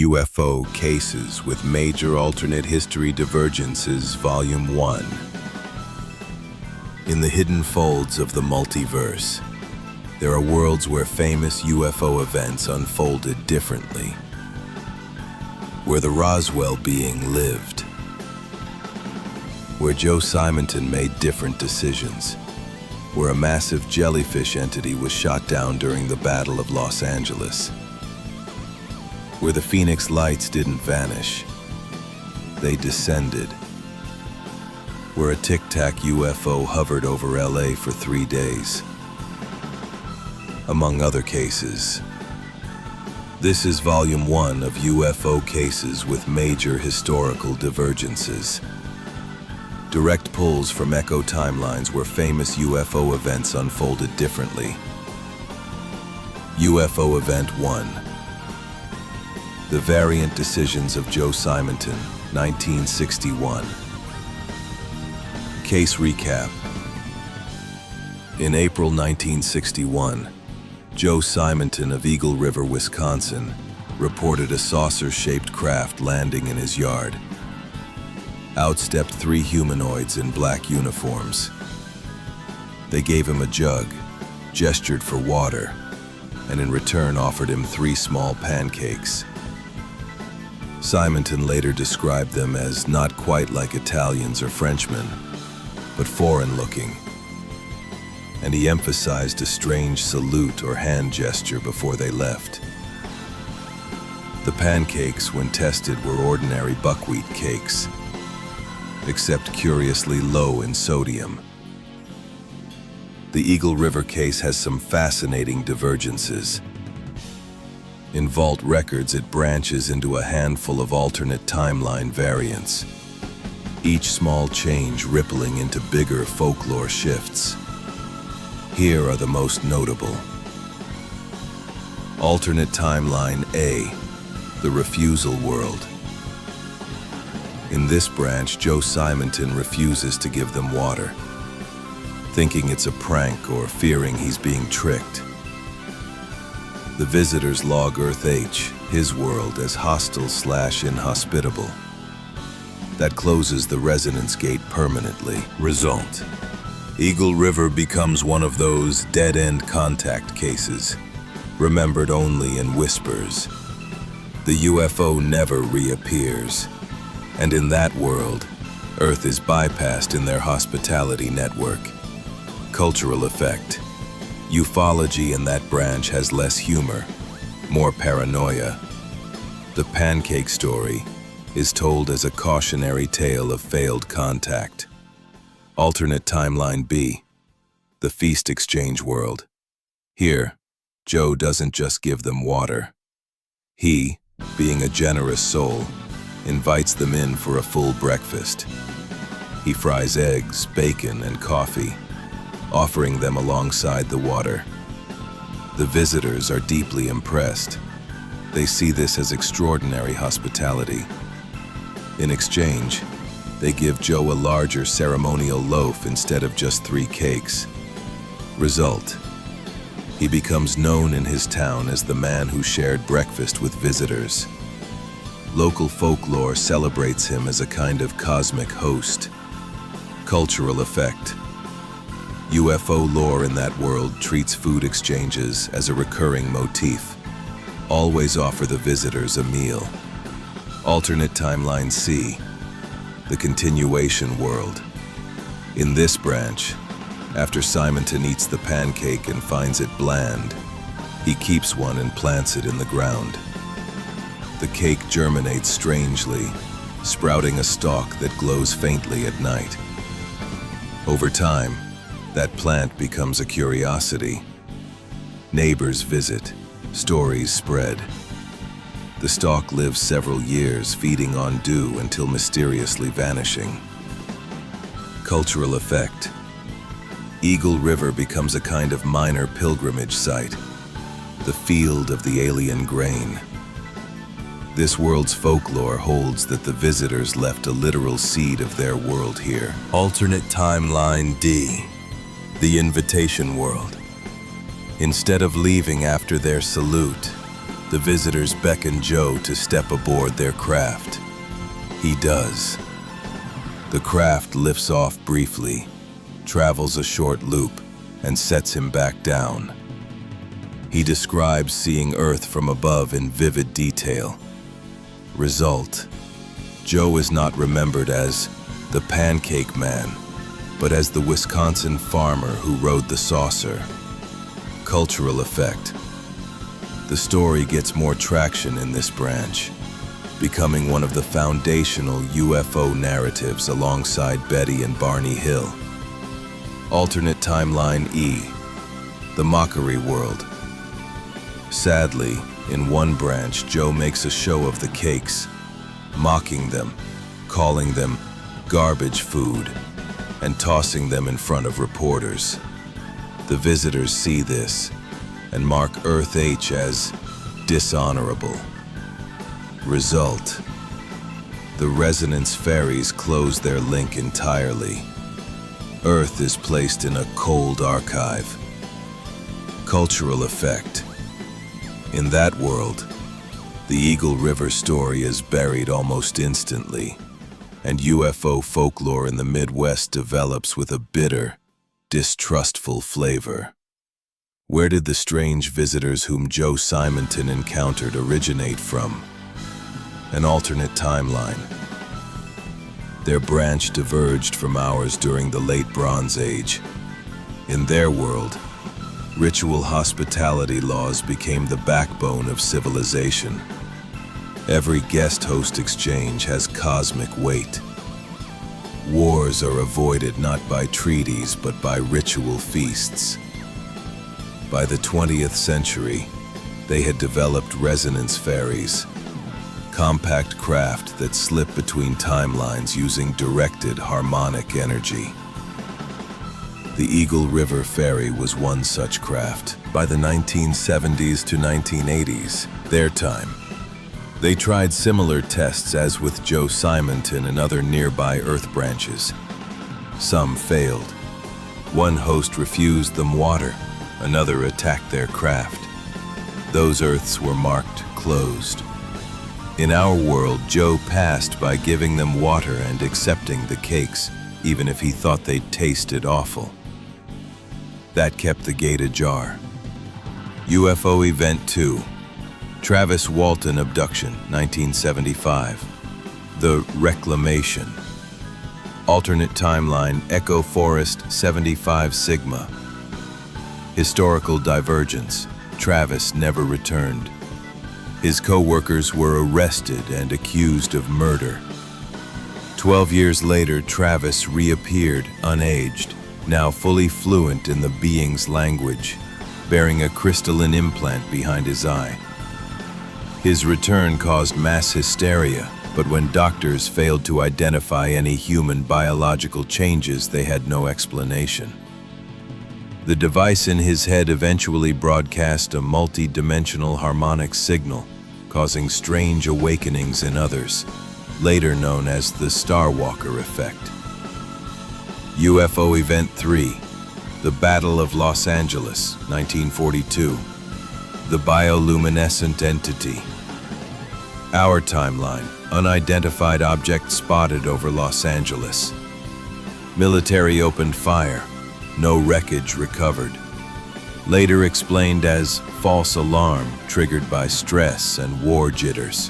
UFO Cases with Major Alternate History Divergences, Volume 1. In the hidden folds of the multiverse, there are worlds where famous UFO events unfolded differently, where the Roswell being lived, where Joe Simonton made different decisions, where a massive jellyfish entity was shot down during the Battle of Los Angeles, where the Phoenix Lights didn't vanish, they descended, where a Tic-Tac UFO hovered over LA for 3 days, among other cases. This is Volume 1 of UFO Cases with Major Historical Divergences. Direct pulls from echo timelines where famous UFO events unfolded differently. UFO Event 1. The Variant Decisions of Joe Simonton, 1961. Case recap. In April 1961, Joe Simonton of Eagle River, Wisconsin, reported a saucer-shaped craft landing in his yard. Out stepped 3 humanoids in black uniforms. They gave him a jug, gestured for water, and in return offered him 3 small pancakes. Simonton later described them as not quite like Italians or Frenchmen, but foreign-looking, and he emphasized a strange salute or hand gesture before they left. The pancakes, when tested, were ordinary buckwheat cakes, except curiously low in sodium. The Eagle River case has some fascinating divergences. In Vault records, it branches into a handful of alternate timeline variants, each small change rippling into bigger folklore shifts. Here are the most notable. Alternate Timeline A, the Refusal World. In this branch, Joe Simonton refuses to give them water, thinking it's a prank or fearing he's being tricked. The visitors log Earth H, his world, as hostile/inhospitable. That closes the resonance gate permanently. Result: Eagle River becomes one of those dead-end contact cases, remembered only in whispers. The UFO never reappears, and in that world, Earth is bypassed in their hospitality network. Cultural effect: ufology in that branch has less humor, more paranoia. The pancake story is told as a cautionary tale of failed contact. Alternate Timeline B, the Feast Exchange World. Here, Joe doesn't just give them water. He, being a generous soul, invites them in for a full breakfast. He fries eggs, bacon, and coffee, offering them alongside the water. The visitors are deeply impressed. They see this as extraordinary hospitality. In exchange, they give Joe a larger ceremonial loaf instead of just 3 cakes. Result: he becomes known in his town as the man who shared breakfast with visitors. Local folklore celebrates him as a kind of cosmic host. Cultural effect: UFO lore in that world treats food exchanges as a recurring motif. Always offer the visitors a meal. Alternate Timeline C, the Continuation World. In this branch, after Simonton eats the pancake and finds it bland, he keeps one and plants it in the ground. The cake germinates strangely, sprouting a stalk that glows faintly at night. Over time, that plant becomes a curiosity. Neighbors visit, stories spread. The stalk lives several years, feeding on dew until mysteriously vanishing. Cultural effect: Eagle River becomes a kind of minor pilgrimage site, the field of the alien grain. This world's folklore holds that the visitors left a literal seed of their world here. Alternate Timeline D, the Invitation World. Instead of leaving after their salute, The visitors beckon Joe to step aboard their craft. He does. The craft lifts off briefly, travels a short loop, and sets him back down. He describes seeing Earth from above in vivid detail. Result: Joe is not remembered as the Pancake Man, but as the Wisconsin farmer who rode the saucer. Cultural effect: the story gets more traction in this branch, becoming one of the foundational UFO narratives alongside Betty and Barney Hill. Alternate timeline E, the mockery world. Sadly, in one branch, Joe makes a show of the cakes, mocking them, calling them garbage food, and tossing them in front of reporters. The visitors see this and mark Earth H as dishonorable. Result: the Resonance fairies close their link entirely. Earth is placed in a cold archive. Cultural effect: in that world, the Eagle River story is buried almost instantly, and UFO folklore in the Midwest develops with a bitter, distrustful flavor. Where did the strange visitors whom Joe Simonton encountered originate from? An alternate timeline. Their branch diverged from ours during the late Bronze Age. In their world, ritual hospitality laws became the backbone of civilization. Every guest-host exchange has cosmic weight. Wars are avoided not by treaties but by ritual feasts. By the 20th century, they had developed resonance ferries, compact craft that slip between timelines using directed harmonic energy. The Eagle River Ferry was one such craft. By the 1970s to 1980s, their time, they tried similar tests as with Joe Simonton and other nearby Earth branches. Some failed. One host refused them water, another attacked their craft. Those Earths were marked closed. In our world, Joe passed by giving them water and accepting the cakes, even if he thought they tasted awful. That kept the gate ajar. UFO Event 2, Travis Walton Abduction, 1975. The Reclamation. Alternate timeline, Echo Forest 75 Sigma. Historical divergence, Travis never returned. His co-workers were arrested and accused of murder. 12 years later, Travis reappeared unaged, now fully fluent in the being's language, bearing a crystalline implant behind his eye. His return caused mass hysteria, but when doctors failed to identify any human biological changes, they had no explanation. The device in his head eventually broadcast a multi-dimensional harmonic signal, causing strange awakenings in others, later known as the Starwalker effect. UFO Event 3, The Battle of Los Angeles, 1942. The Bioluminescent Entity. Our timeline, unidentified object spotted over Los Angeles. Military opened fire, no wreckage recovered. Later explained as false alarm triggered by stress and war jitters.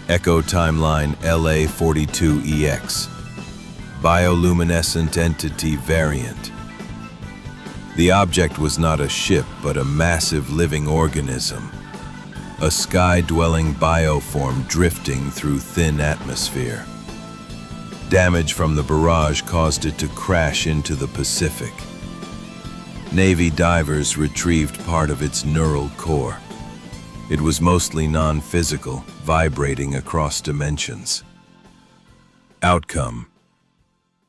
Echo timeline LA42EX. Bioluminescent entity variant. The object was not a ship but a massive living organism. A sky-dwelling bioform drifting through thin atmosphere. Damage from the barrage caused it to crash into the Pacific. Navy divers retrieved part of its neural core. It was mostly non-physical, vibrating across dimensions. Outcome: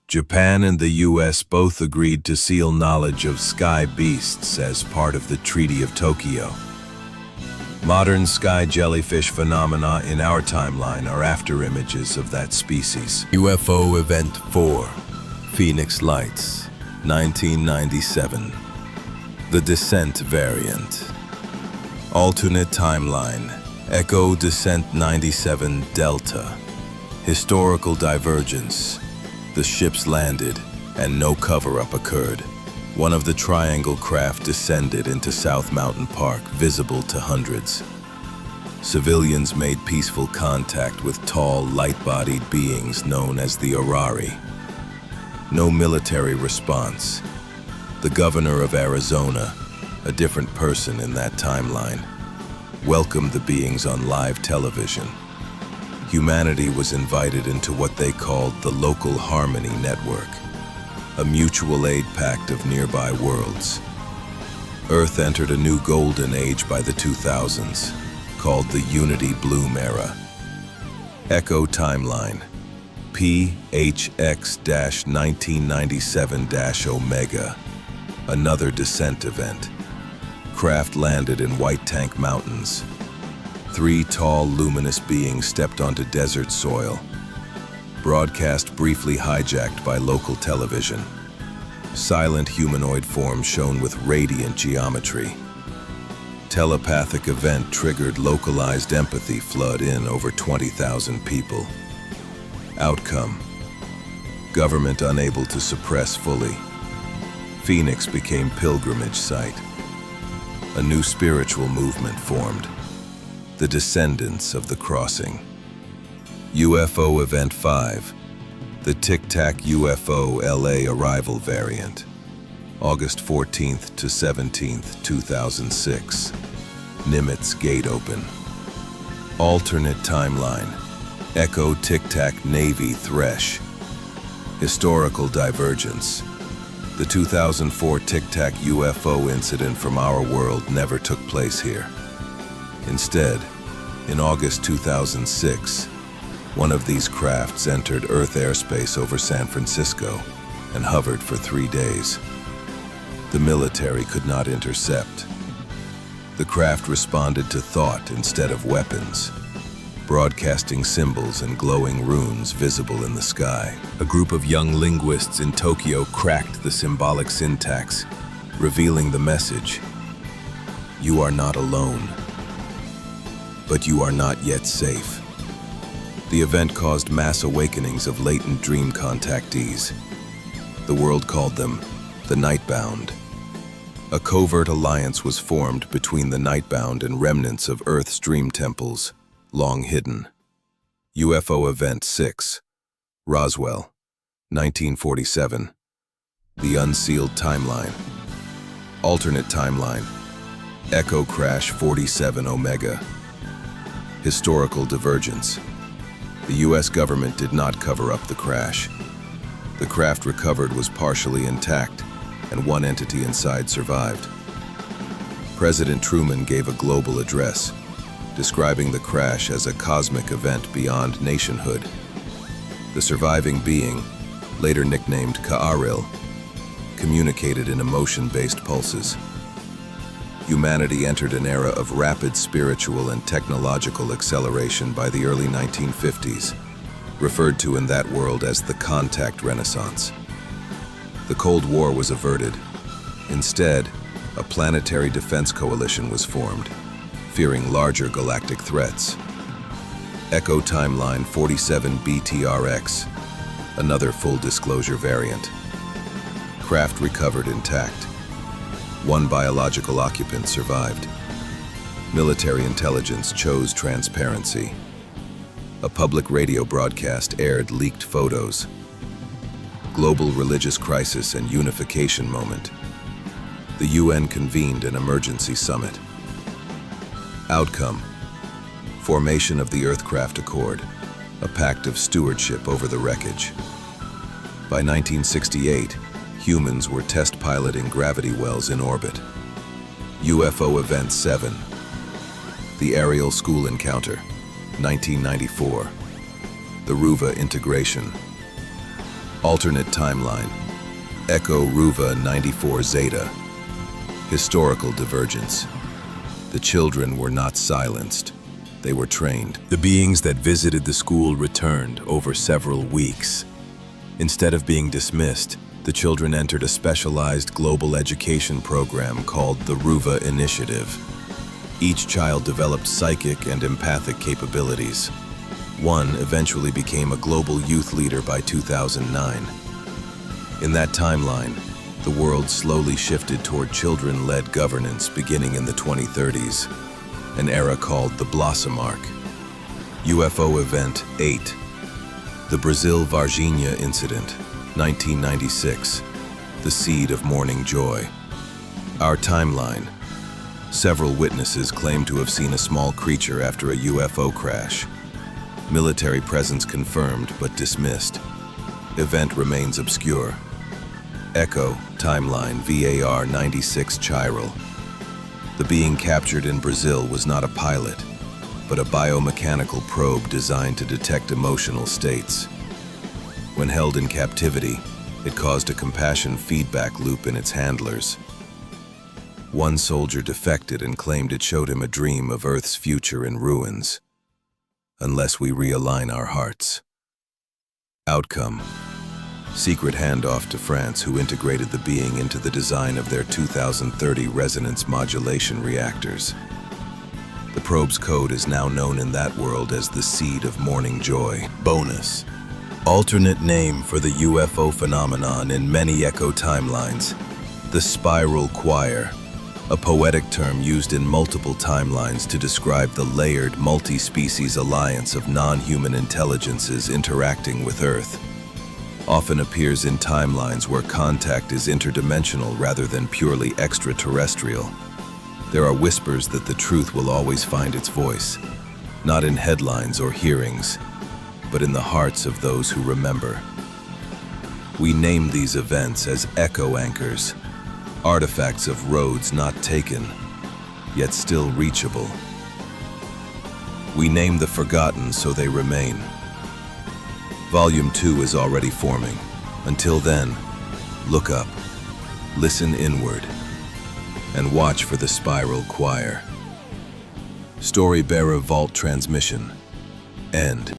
Japan and the US both agreed to seal knowledge of sky beasts as part of the Treaty of Tokyo. Modern sky jellyfish phenomena in our timeline are afterimages of that species. UFO Event 4, Phoenix Lights, 1997. The Descent variant. Alternate timeline. Echo Descent 97 Delta. Historical divergence. The ships landed, and no cover-up occurred. One of the triangle craft descended into South Mountain Park, visible to hundreds. Civilians made peaceful contact with tall, light-bodied beings known as the Orari. No military response. The governor of Arizona, a different person in that timeline, welcomed the beings on live television. Humanity was invited into what they called the Local Harmony Network, a mutual aid pact of nearby worlds. Earth entered a new golden age by the 2000s, called the Unity Bloom Era. Echo Timeline. PHX-1997-Omega. Another descent event. Craft landed in White Tank Mountains. 3 tall, luminous beings stepped onto desert soil. Broadcast briefly hijacked by local television. Silent humanoid form shown with radiant geometry. Telepathic event triggered localized empathy flood in over 20,000 people. Outcome: government unable to suppress fully. Phoenix became pilgrimage site. A new spiritual movement formed. The Descendants of the Crossing. UFO Event 5. The Tic-Tac UFO LA Arrival Variant. August 14th to 17th, 2006. Nimitz Gate Open. Alternate timeline. Echo Tic-Tac Navy Thresh. Historical divergence. The 2004 Tic-Tac UFO incident from our world never took place here. Instead, in August 2006, one of these crafts entered Earth airspace over San Francisco and hovered for 3 days. The military could not intercept. The craft responded to thought instead of weapons, broadcasting symbols and glowing runes visible in the sky. A group of young linguists in Tokyo cracked the symbolic syntax, revealing the message: "You are not alone, but you are not yet safe." The event caused mass awakenings of latent dream contactees. The world called them the Nightbound. A covert alliance was formed between the Nightbound and remnants of Earth's dream temples, long hidden. UFO Event 6. Roswell, 1947. The Unsealed Timeline. Alternate timeline. Echo Crash 47 Omega. Historical divergence. The U.S. government did not cover up the crash. The craft recovered was partially intact, and one entity inside survived. President Truman gave a global address, describing the crash as a cosmic event beyond nationhood. The surviving being, later nicknamed Ka'aril, communicated in emotion-based pulses. Humanity entered an era of rapid spiritual and technological acceleration by the early 1950s, referred to in that world as the Contact Renaissance. The Cold War was averted. Instead, a planetary defense coalition was formed, fearing larger galactic threats. Echo Timeline 47 BTRX, another full disclosure variant. Craft recovered intact. One biological occupant survived. Military intelligence chose transparency. A public radio broadcast aired leaked photos. Global religious crisis and unification moment. The UN convened an emergency summit. Outcome: formation of the Earthcraft Accord, a pact of stewardship over the wreckage. By 1968, humans were test piloting gravity wells in orbit. UFO Event 7. The Aerial School Encounter, 1994. The Ruva Integration. Alternate timeline. Echo Ruva 94 Zeta. Historical divergence. The children were not silenced. They were trained. The beings that visited the school returned over several weeks. Instead of being dismissed, the children entered a specialized global education program called the Ruva Initiative. Each child developed psychic and empathic capabilities. One eventually became a global youth leader by 2009. In that timeline, the world slowly shifted toward children-led governance beginning in the 2030s, an era called the Blossom Arc. UFO Event 8. The Brazil Varginha Incident, 1996. The seed of morning joy. Our timeline. Several witnesses claim to have seen a small creature after a UFO crash. Military presence confirmed but dismissed. Event remains obscure. Echo, timeline, VAR 96 chiral. The being captured in Brazil was not a pilot, but a biomechanical probe designed to detect emotional states. When held in captivity, it caused a compassion feedback loop in its handlers. One soldier defected and claimed it showed him a dream of Earth's future in ruins, unless we realign our hearts. Outcome: secret handoff to France, who integrated the being into the design of their 2030 resonance modulation reactors. The probe's code is now known in that world as the Seed of Morning Joy. Bonus: alternate name for the UFO phenomenon in many echo timelines, the spiral choir, a poetic term used in multiple timelines to describe the layered multi-species alliance of non-human intelligences interacting with Earth. Often appears in timelines where contact is interdimensional rather than purely extraterrestrial. There are whispers that the truth will always find its voice, not in headlines or hearings, but in the hearts of those who remember. We name these events as echo anchors, artifacts of roads not taken, yet still reachable. We name the forgotten so they remain. Volume 2 is already forming. Until then, look up, listen inward, and watch for the spiral choir. Storybearer Vault Transmission. End.